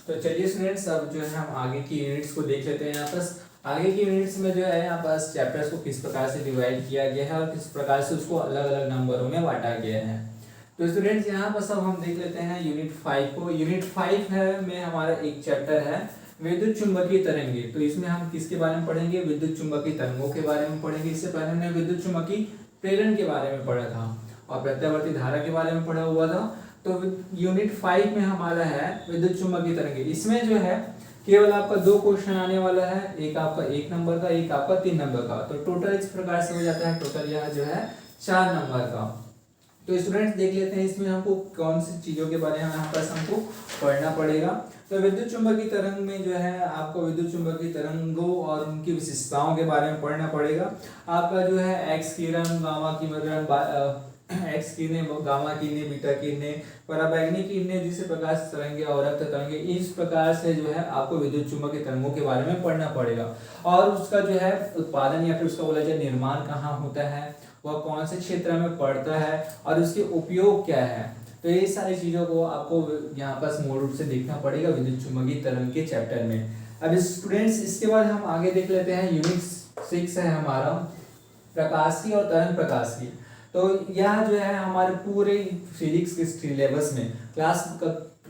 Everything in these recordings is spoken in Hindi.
तो चलिए स्टूडेंट्स, अब जो है हम आगे की यूनिट्स को देख लेते हैं। यहाँ पर आगे की यूनिट्स में जो है यहाँ पास चैप्टर्स को किस प्रकार से डिवाइड किया गया है और किस प्रकार से उसको अलग अलग नंबरों में बांटा गया है। तो स्टूडेंट्स यहाँ पर सब हम देख लेते हैं यूनिट 5 को। यूनिट 5 है में हमारा एक चैप्टर है विद्युत चुंबकीय तरंगे। तो इसमें हम किसके बारे में पढ़ेंगे? विद्युत चुंबकीय तरंगों के बारे में पढ़ेंगे। इससे पहले हमने विद्युत चुंबकीय प्रेरण के बारे में पढ़ा था और प्रत्यावर्ती धारा के बारे में पढ़ा हुआ था। तो यूनिट 5 में हमारा है विद्युत चुंबकीय तरंगे। इसमें जो है केवल आपका 2 क्वेश्चन आने वाला है, एक आपका 1 नंबर का, एक आपका 3 नंबर का। तो टोटल इस प्रकार से हो जाता है, टोटल यह जो है 4 नंबर का। तो स्टूडेंट्स देख लेते हैं इसमें हमको कौन सी चीजों के बारे में यहाँ पर हमको पढ़ना पड़ेगा। तो विद्युत चुंबकीय तरंग में जो है आपको विद्युत चुंबकीय तरंगों और उनकी विशेषताओं के बारे में पढ़ना पड़ेगा। आपका जो है एक्स किरण, गामा किरण, एक्स किरणें, गामा किरणें, बीटा किरणें, पराबैंगनी किरणें, जिसे प्रकाश तरंगे और रक्त तरंगे, इस प्रकार से जो है आपको विद्युत चुंबकीय तरंगों के बारे में पढ़ना पड़ेगा। और उसका जो है उत्पादन या फिर उसका बोला जाए निर्माण कहाँ होता है, वह कौन से क्षेत्र में पड़ता है और उसके उपयोग क्या है। तो ये सारी चीजों को आपको यहाँ पर मूल रूप से देखना पड़ेगा विद्युत चुंबकीय तरंग के चैप्टर में। अब स्टूडेंट्स इसके बाद हम आगे देख लेते हैं यूनिट 6 है हमारा प्रकाश की और तरंग प्रकाश की। तो यह जो है हमारे पूरे फिजिक्स के सिलेबस में क्लास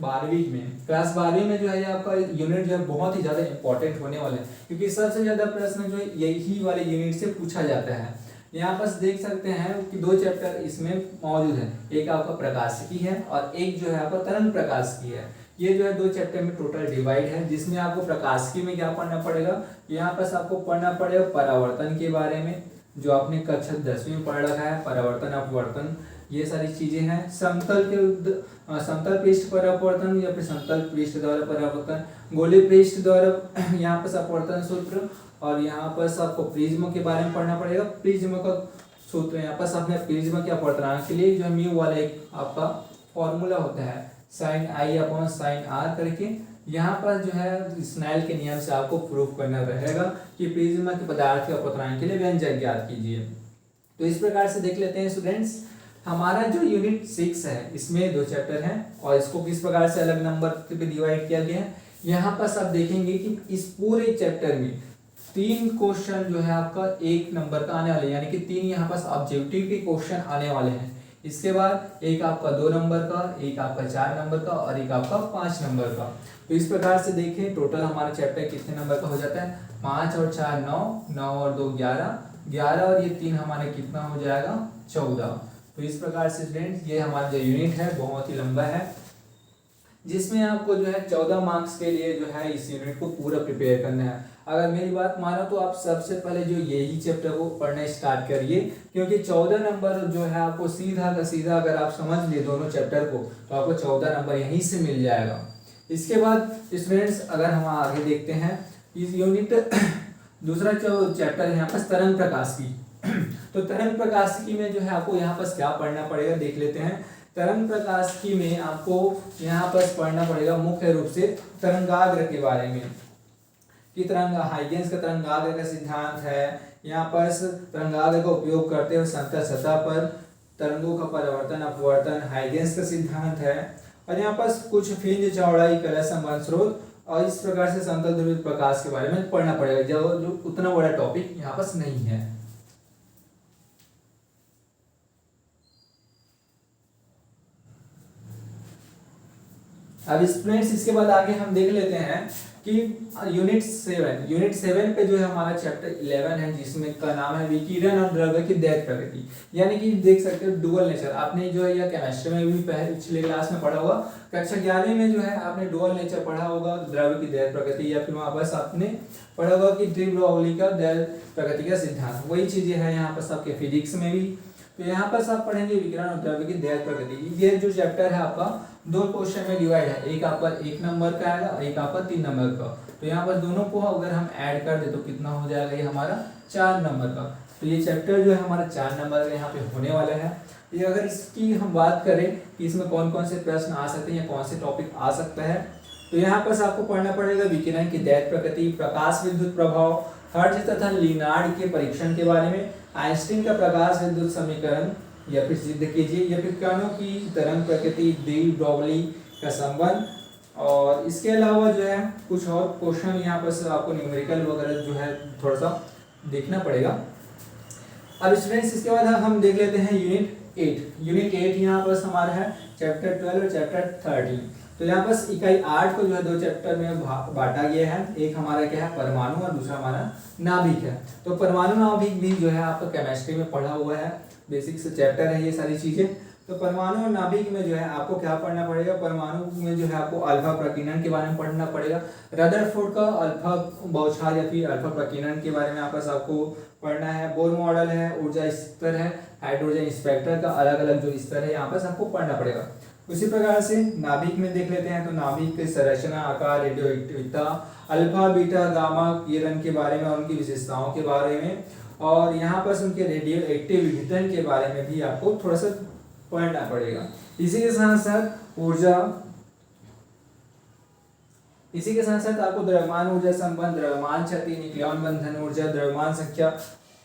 12वीं में जो है आपका यूनिट जो है बहुत ही ज्यादा इंपॉर्टेंट होने वाला है, क्योंकि सबसे ज्यादा प्रश्न जो है यही वाले यूनिट से पूछा जाता है। यहाँ पर देख सकते हैं कि 2 चैप्टर इसमें मौजूद है, एक आपका प्रकाशिकी है और एक जो है आपका तरंग प्रकाश की है। ये जो है 2 चैप्टर में टोटल डिवाइड है, जिसमें आपको प्रकाशिकी में क्या पढ़ना पड़ेगा, यहाँ पर आपको पढ़ना पड़ेगा परावर्तन के बारे में, जो आपने कक्षा 10वीं में पढ़ रखा है, परावर्तन अपवर्तन, ये सारी चीजें हैं। समतल पृष्ठ पर अपवर्तन या फिर समतल पृष्ठ द्वारा परावर्तन, गोलीय पृष्ठ द्वारा यहाँ पर अपवर्तन सूत्र, और यहाँ पर आपको प्रिज्म के बारे में पढ़ना पड़ेगा। प्रिज्म का सूत्र यहाँ पर आपने प्रिज्म के अपवर्तनांक के लिए जो है म्यू वाला एक आपका फॉर्मूला होता है sin i upon sin r करके, यहाँ पर जो है स्नेल के नियम से आपको प्रूफ करना रहेगा कि प्रिज्म के पदार्थ के अपवर्तनांक के लिए व्यंजक ज्ञात कीजिए। तो इस प्रकार से देख लेते हैं स्टूडेंट्स, हमारा जो यूनिट 6 है इसमें 2 चैप्टर हैं और इसको किस प्रकार से अलग नंबर पे डिवाइड किया गया है। यहाँ पर आप देखेंगे कि इस पूरे चैप्टर में 3 क्वेश्चन जो है आपका 1 नंबर का आने वाले, यानी कि 3 यहाँ पर ऑब्जेक्टिव के क्वेश्चन आने वाले हैं। इसके बाद एक आपका 2 नंबर का, एक आपका 4 नंबर का और एक आपका 5 नंबर का। तो इस प्रकार से देखें टोटल हमारा चैप्टर कितने नंबर का हो जाता है, 5 और 4 9, 9 और 2 11, 11 और ये 3 हमारे कितना हो जाएगा 14। तो इस प्रकार से स्टूडेंट ये हमारा जो यूनिट है बहुत ही लंबा है, जिसमें आपको जो है 14 मार्क्स के लिए जो है इस यूनिट को पूरा प्रिपेयर करना है। अगर मेरी बात मानो तो आप सबसे पहले जो यही चैप्टर को पढ़ना स्टार्ट करिए, क्योंकि 14 नंबर जो है आपको सीधा का सीधा अगर आप समझ लिए दोनों चैप्टर को तो आपको 14 नंबर यहीं से मिल जाएगा। इसके बाद स्टूडेंट्स अगर हम आगे देखते हैं इस यूनिट दूसरा जो चैप्टर है यहाँ पर तरंग प्रकाश की। तो तरंग प्रकाशिकी में जो है आपको यहाँ पर क्या पढ़ना पड़ेगा देख लेते हैं। तरंग प्रकाशिकी में आपको यहाँ पर पढ़ना पड़ेगा मुख्य रूप से तरंगाग्र के बारे में, कि हाइगेंस का तरंगाग्र का सिद्धांत है। यहाँ पर तरंगाग्र का उपयोग करते हुए समतल सतह पर तरंगों का परावर्तन अपवर्तन हाइगेंस का सिद्धांत है। और यहाँ पर कुछ फ्रिंज चौड़ाई कला संबंध स्रोत और इस प्रकार से समतल ध्रुवीय प्रकाश के बारे में पढ़ना पड़ेगा, जो उतना बड़ा टॉपिक यहाँ पर नहीं है। अब स्टूडेंट्स इसके बाद आगे हम देख लेते हैं कि यूनिट 7 पे जो है हमारा चैप्टर 11 है, जिसमें का नाम है विकिरण और द्रव्य की दैत प्रकृति। यानी कि देख सकते हो डुअल नेचर, आपने जो है यह केमिस्ट्री में भी पिछले क्लास में पढ़ा होगा, कक्षा 11 में जो है आपने डुअल नेचर पढ़ा होगा, द्रव्य की दैत प्रकृति, या फिर वहां पर आपने पढ़ा होगा कि डी ब्रोगली का दैत प्रकृति का सिद्धांत। वही चीजें हैं यहाँ पर सबके फिजिक्स में भी। तो यहाँ पर सब पढ़ेंगे विकिरण और द्रव्य की दैत प्रकृति। ये जो चैप्टर है आपका 2 क्वेश्चन में डिवाइड है, एक आपका 1 नंबर का आएगा और एक आपका 3 नंबर का। तो यहाँ पर दोनों को अगर हम ऐड कर दे तो कितना हो जाएगा ये हमारा 4 नंबर का। तो ये चैप्टर जो है हमारा 4 नंबर का यहाँ पे होने वाला है। ये अगर इसकी हम बात करें कि इसमें कौन कौन से प्रश्न आ सकते हैं या कौन से टॉपिक आ सकता है, तो यहाँ पर आपको पढ़ना पड़ेगा विकिरण की दैत प्रकृति, प्रकाश विद्युत प्रभाव, हर्ट्ज तथा लिनार्ड के परीक्षण के बारे में, आइंस्टीन का प्रकाश विद्युत समीकरण या फिर सिद्ध कीजिए, या फिर कणों की तरंग प्रकृति, डी ब्रोगली का संबंध, और इसके अलावा जो है कुछ और क्वेश्चन यहाँ पर आपको न्यूमेरिकल वगैरह जो है थोड़ा सा देखना पड़ेगा। अब स्टूडेंट्स इसके बाद हम देख लेते हैं यूनिट 8 यहाँ पर हमारा है चैप्टर 12 और चैप्टर 13। तो यहाँ पर इकाई 8 को जो है 2 चैप्टर में बांटा गया है। एक हमारा क्या है परमाणु और दूसरा हमारा नाभिक है। तो परमाणु नाभिक भी जो है आपका केमिस्ट्री में पढ़ा हुआ है, बेसिक से चैप्टर है ये सारी चीजें। तो परमाणु और नाभिक में जो है आपको क्या पढ़ना पड़ेगा, परमाणु में जो है आपको अल्फा प्रकीर्णन के बारे में पढ़ना पड़ेगा। रदरफोर्ड का अल्फा बौछार या फिर अल्फा प्रकीर्णन के बारे में आपको पढ़ना है। बोर मॉडल है, ऊर्जा स्तर है, हाइड्रोजन स्पेक्ट्रम का अलग अलग जो स्तर है यहाँ पर आपको पढ़ना पड़ेगा। उसी प्रकार से नाभिक में देख लेते हैं। तो नाभिक की संरचना, आकार, रेडियोएक्टिविटी, अल्फा बीटा गामा किरण के बारे में, उनकी विशेषताओं के बारे में, और यहाँ पर उनके रेडियो एक्टिव विघटन के बारे में भी आपको थोड़ा सा पढ़ना पड़ेगा। इसी के साथ साथ ऊर्जा, इसी के साथ साथ आपको द्रव्यमान ऊर्जा संबंध, द्रव्यमान क्षति, न्यूक्लियन बंधन ऊर्जा, द्रव्यमान संख्या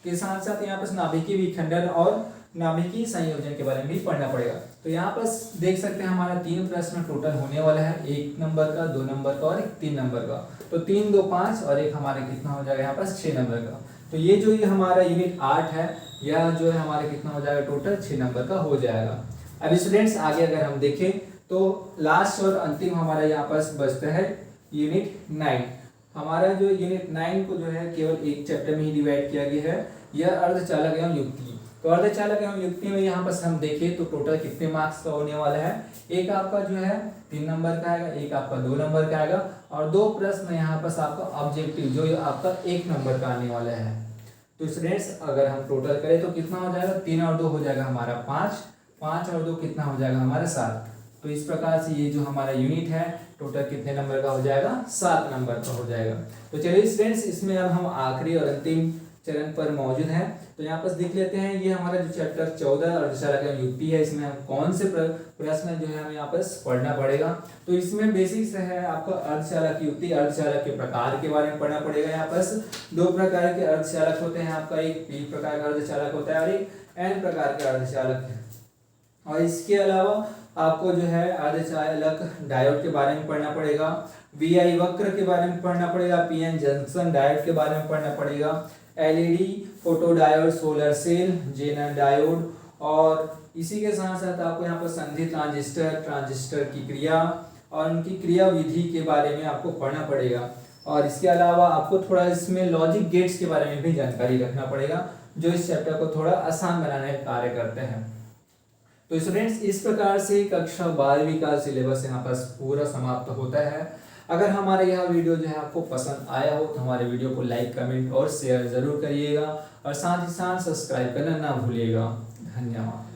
के साथ साथ यहाँ पर नाभिकीय विखंडन और नाभिकीय संयोजन के बारे में भी पढ़ना पड़ेगा। तो यहाँ पर देख सकते हैं हमारा 3 प्रश्न टोटल होने वाला है, 1 नंबर का, 2 नंबर का और 3 नंबर का। तो 3, 2, 5 और एक हमारे कितना हो जाएगा यहाँ पर 6 नंबर का। तो ये जो हमारा यूनिट 8 है यह जो है हमारे कितना हो जाएगा टोटल 6 नंबर का हो जाएगा। अब स्टूडेंट्स आगे अगर हम देखें तो लास्ट और अंतिम हमारा यहाँ पर बचता है यूनिट 9। हमारा जो यूनिट 9 को जो है केवल एक चैप्टर में ही डिवाइड किया गया है, यह अर्धचालक एवं युक्ति। तो अर्धचालक एवं युक्ति में यहाँ पर हम देखें तो टोटल कितने मार्क्स का होने वाला है, एक आपका जो है 3 नंबर का आएगा, एक आपका 2 नंबर का आएगा और 2 प्रश्न यहाँ पर आपका ऑब्जेक्टिव जो आपका 1 नंबर का आने वाला है। तो स्टूडेंट्स अगर हम टोटल करें तो कितना हो जाएगा, 3 और 2 हो जाएगा हमारा 5, 5 और 2 कितना हो जाएगा हमारा 7। तो इस प्रकार से ये जो हमारा यूनिट है टोटल कितने नंबर का हो जाएगा, 7 नंबर का हो जाएगा। तो चलिए स्टूडेंट्स इसमें अब हम आखिरी और अंतिम चरण पर मौजूद हैं। तो यहाँ पर देख लेते हैं ये हमारा जो चैप्टर 14 अर्धचालक एवं युक्ति है, इसमें हम कौन से प्रश्न जो है हमें यहाँ पर पढ़ना पड़ेगा। तो इसमें बेसिक से है आपका अर्धचालक युक्ति, अर्धचालक के प्रकार के बारे में पढ़ना पड़ेगा। यहाँ पर 2 प्रकार के अर्धचालक होते हैं, आपका एक p प्रकार का अर्धचालक होता है और एक n प्रकार के अर्धचालक है। और इसके अलावा आपको जो है अर्धचालक डायोड के बारे में पढ़ना पड़ेगा, VI वक्र के बारे में पढ़ना पड़ेगा, PN जंक्शन डायोड के बारे में पढ़ना पड़ेगा, LED photo diode, solar cell, zener diode, और इसी के साथ साथ आपको यहाँ पर संधि ट्रांजिस्टर, ट्रांजिस्टर की क्रिया और उनकी क्रिया विधि के बारे में आपको पढ़ना पड़ेगा। और इसके अलावा आपको थोड़ा इसमें लॉजिक गेट्स के बारे में भी जानकारी रखना पड़ेगा, जो इस चैप्टर को थोड़ा आसान बनाने का कार्य करते हैं। तो स्टूडेंट्स इस प्रकार से कक्षा 12वीं का सिलेबस यहाँ पर पूरा समाप्त होता है। अगर हमारा यह वीडियो जो है आपको पसंद आया हो तो हमारे वीडियो को लाइक, कमेंट और शेयर जरूर करिएगा और साथ ही साथ सब्सक्राइब करना ना भूलिएगा। धन्यवाद।